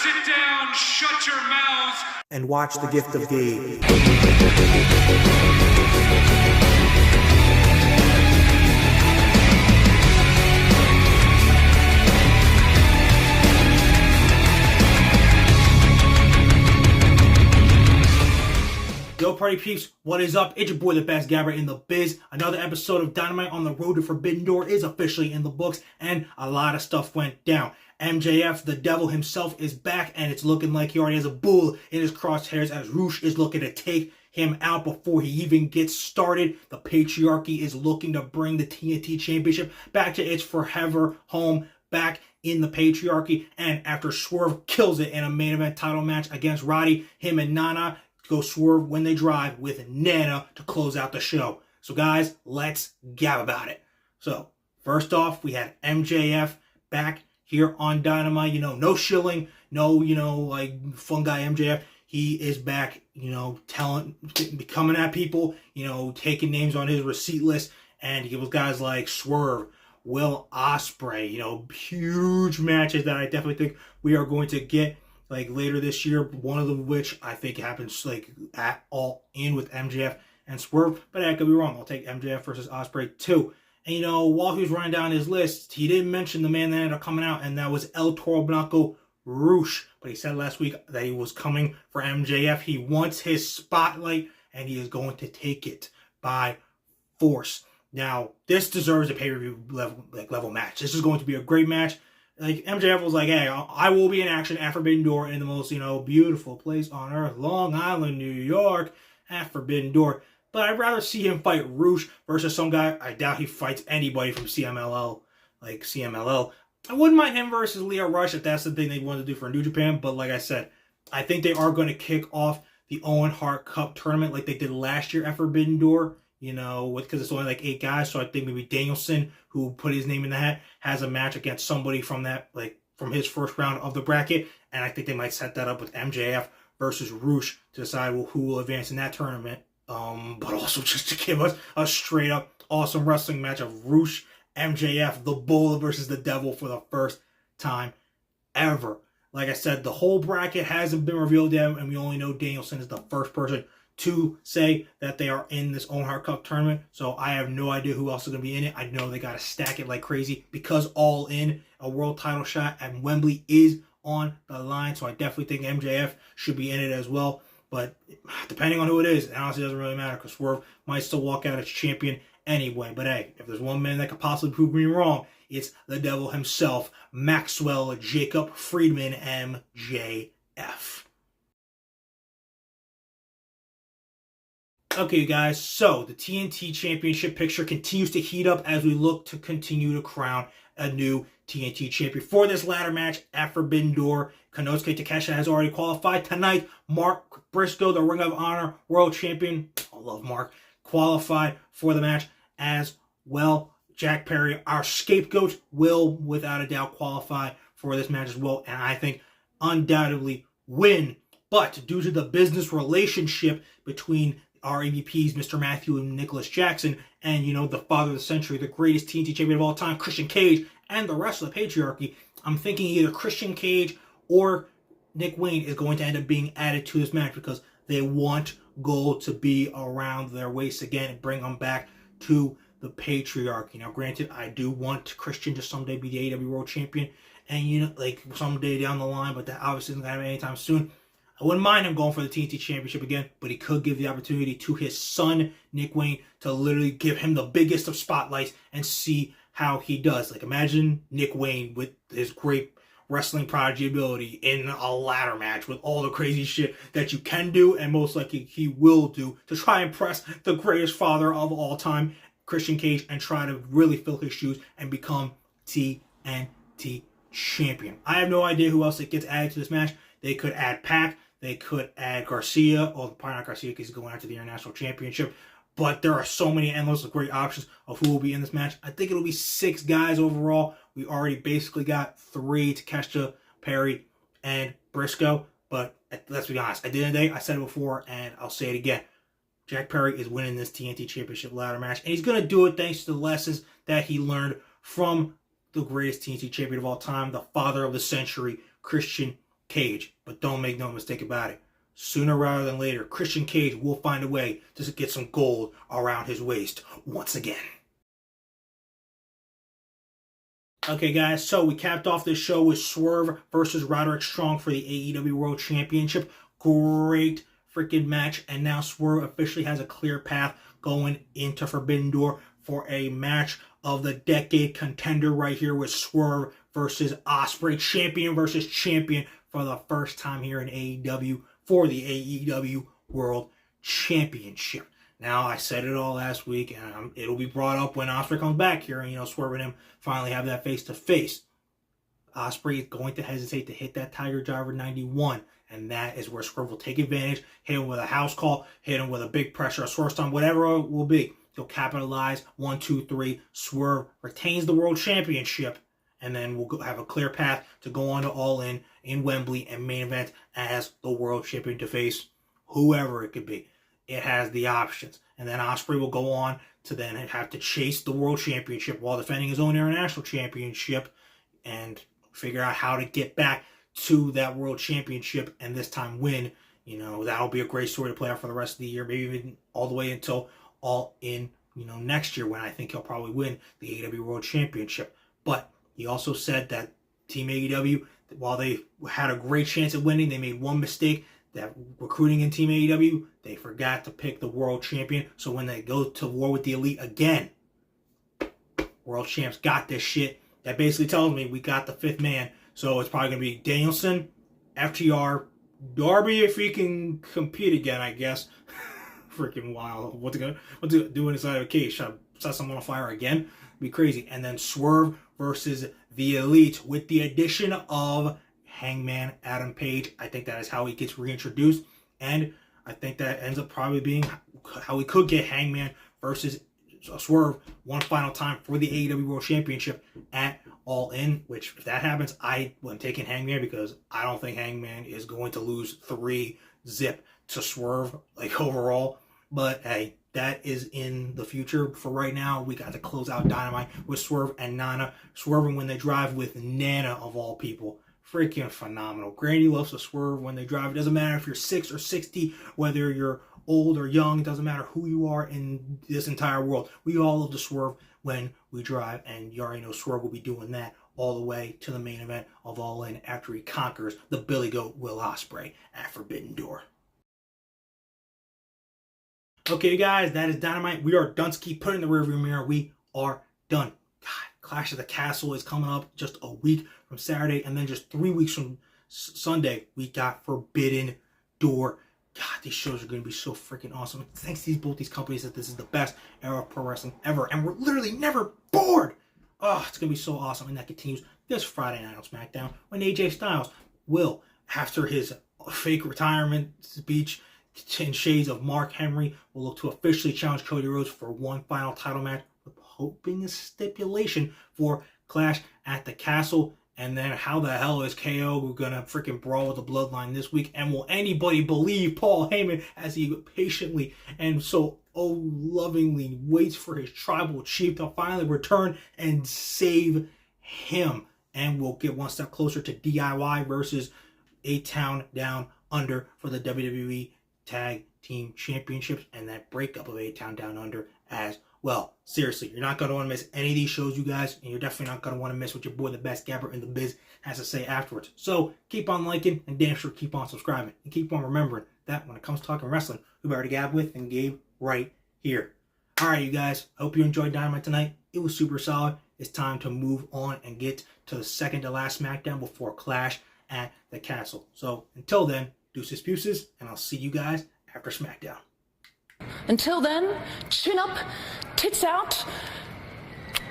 Sit down, shut your mouths, and watch The Gift of Gabe. Yo, party peeps, what is up? It's your boy, the best gabber in the biz. Another episode of Dynamite on the Road to Forbidden Door is officially in the books, and a lot of stuff went down. MJF, the devil himself, is back, and it's looking like he already has a bull in his crosshairs as Roosh is looking to take him out before he even gets started. The Patriarchy is looking to bring the TNT Championship back to its forever home, back in the Patriarchy. And after Swerve kills it in a main event title match against Roddy, him and Nana go Swerve when they drive with Nana to close out the show. So guys, let's gab about it. So first off, we had MJF back here on Dynamite. No shilling, no, like fun guy MJF. He is back, coming at people, taking names on his receipt list. And he was guys like Swerve, Will Ospreay, huge matches that I definitely think we are going to get like later this year, one of them which I think happens like at all in with MJF and Swerve, but I could be wrong. I'll take MJF versus Ospreay too. And while he was running down his list, he didn't mention the man that ended up coming out, and that was El Toro Blanco Roosh. But he said last week that he was coming for MJF. He wants his spotlight, and he is going to take it by force. Now, this deserves a pay-per-view level match. This is going to be a great match. Like, MJF was like, hey, I will be in action at Forbidden Door in the most, beautiful place on earth, Long Island, New York, at Forbidden Door. But I'd rather see him fight Roosh versus some guy. I doubt he fights anybody from CMLL, like CMLL. I wouldn't mind him versus Leo Rush if that's the thing they wanted to do for New Japan. But like I said, I think they are going to kick off the Owen Hart Cup tournament like they did last year at Forbidden Door. Because it's only like 8 guys, so I think maybe Danielson, who put his name in the hat, has a match against somebody from that, like from his first round of the bracket, and I think they might set that up with MJF versus Roosh to decide who will advance in that tournament. But also just to give us a straight up awesome wrestling match of Roosh, MJF, the Bull versus the Devil for the first time ever. Like I said, the whole bracket hasn't been revealed yet, and we only know Danielson is the first person to say that they are in this Owen Hart Cup tournament. So I have no idea who else is going to be in it. I know they got to stack it like crazy because All In, a world title shot at Wembley, is on the line. So I definitely think MJF should be in it as well. But depending on who it is, it honestly doesn't really matter because Swerve might still walk out as champion anyway. But hey, if there's one man that could possibly prove me wrong, it's the devil himself, Maxwell Jacob Friedman, MJF. Okay, guys, so the TNT Championship picture continues to heat up as we look to continue to crown a new TNT champion. For this ladder match at Forbidden Door, Konosuke Takeshita has already qualified. Tonight, Mark Briscoe, the Ring of Honor World Champion, I love Mark, qualified for the match as well. Jack Perry, our scapegoat, will without a doubt qualify for this match as well, and I think undoubtedly win. But due to the business relationship between our EVPs, Mr. Matthew and Nicholas Jackson, and, the father of the century, the greatest TNT champion of all time, Christian Cage, and the rest of the Patriarchy, I'm thinking either Christian Cage or Nick Wayne is going to end up being added to this match because they want gold to be around their waist again and bring them back to the Patriarchy. Now, granted, I do want Christian to someday be the AEW World Champion, and, someday down the line, but that obviously isn't going to happen anytime soon. I wouldn't mind him going for the TNT Championship again, but he could give the opportunity to his son, Nick Wayne, to literally give him the biggest of spotlights and see how he does. Like, imagine Nick Wayne with his great wrestling prodigy ability in a ladder match with all the crazy shit that you can do and most likely he will do to try and impress the greatest father of all time, Christian Cage, and try to really fill his shoes and become TNT Champion. I have no idea who else that gets added to this match. They could add Pac. They could add Garcia, or probably not Garcia because he's going after the International Championship. But there are so many endless great options of who will be in this match. I think it'll be 6 guys overall. We already basically got 3, Takeshita, Perry, and Briscoe. But let's be honest, at the end of the day, I said it before and I'll say it again. Jack Perry is winning this TNT Championship ladder match. And he's going to do it thanks to the lessons that he learned from the greatest TNT champion of all time, the father of the century, Christian Cage. But don't make no mistake about it. Sooner rather than later, Christian Cage will find a way to get some gold around his waist once again. Okay, guys, so we capped off this show with Swerve versus Roderick Strong for the AEW World Championship. Great freaking match. And now Swerve officially has a clear path going into Forbidden Door for a match of the decade contender right here with Swerve versus Ospreay. Champion versus champion for the first time here in AEW for the AEW World Championship. Now, I said it all last week, and it'll be brought up when Ospreay comes back here, and, Swerve and him finally have that face-to-face. Ospreay is going to hesitate to hit that Tiger Driver 91, and that is where Swerve will take advantage, hit him with a house call, hit him with a big pressure, a Swerve Stomp, whatever it will be. He'll capitalize, 1, 2, 3, Swerve retains the World Championship, and then we'll have a clear path to go on to All In Wembley and main event as the World Champion to face whoever it could be. It has the options. And then Ospreay will go on to then have to chase the World Championship while defending his own International Championship and figure out how to get back to that World Championship and this time win. That'll be a great story to play out for the rest of the year, maybe even all the way until All In, next year when I think he'll probably win the AEW World Championship. But he also said that Team AEW, while they had a great chance at winning, they made one mistake. That recruiting in Team AEW, they forgot to pick the world champion. So when they go to war with the Elite again, world champs got this shit. That basically tells me we got the fifth man. So it's probably going to be Danielson, FTR, Darby if he can compete again, I guess. Freaking wild. What's it do inside of a cage? Should I set someone on fire again? It'd be crazy. And then Swerve versus the Elite with the addition of Hangman Adam Page. I think that is how he gets reintroduced, and I think that ends up probably being how we could get Hangman versus Swerve one final time for the AEW World Championship at All In, which if that happens, I am taking Hangman because I don't think Hangman is going to lose 3-0 to Swerve overall. But hey, that is in the future. For right now, we got to close out Dynamite with Swerve and Nana. Swerving when they drive with Nana of all people. Freaking phenomenal. Granny loves to swerve when they drive. It doesn't matter if you're 6 or 60, whether you're old or young. It doesn't matter who you are in this entire world. We all love to swerve when we drive, and you already know Swerve will be doing that all the way to the main event of All In after he conquers the Billy Goat Will Ospreay at Forbidden Door. Okay, guys, that is Dynamite. We are done. Keep putting the rearview mirror. We are done. God, Clash of the Castle is coming up just a week from Saturday, and then just 3 weeks from Sunday, we got Forbidden Door. God, these shows are going to be so freaking awesome. Thanks to both these companies that this is the best era of pro wrestling ever, and we're literally never bored. Oh, it's going to be so awesome, and that continues this Friday night on SmackDown when AJ Styles will, after his fake retirement speech in shades of Mark Henry, will look to officially challenge Cody Rhodes for one final title match, with hoping a stipulation for Clash at the Castle. And then how the hell is KO going to freaking brawl with the Bloodline this week? And will anybody believe Paul Heyman as he patiently and so lovingly waits for his tribal chief to finally return and save him? And we'll get one step closer to DIY versus A-Town Down Under for the WWE Tag Team Championships and that breakup of A-Town Down Under as well. Seriously, you're not going to want to miss any of these shows, you guys, and you're definitely not going to want to miss what your boy, the best gabber in the biz, has to say afterwards. So keep on liking and damn sure keep on subscribing and keep on remembering that when it comes to talking wrestling, who better to gab with and Gabe right here. All right, you guys, I hope you enjoyed Dynamite tonight. It was super solid. It's time to move on and get to the second to last SmackDown before Clash at the Castle. So until then, deuces puces, and I'll see you guys after SmackDown. Until then, chin up, tits out,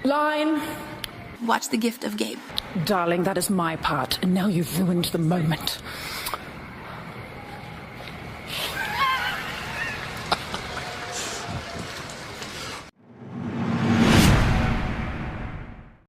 line. Watch The Gift of Gabe. Darling, that is my part, and now you've ruined the moment.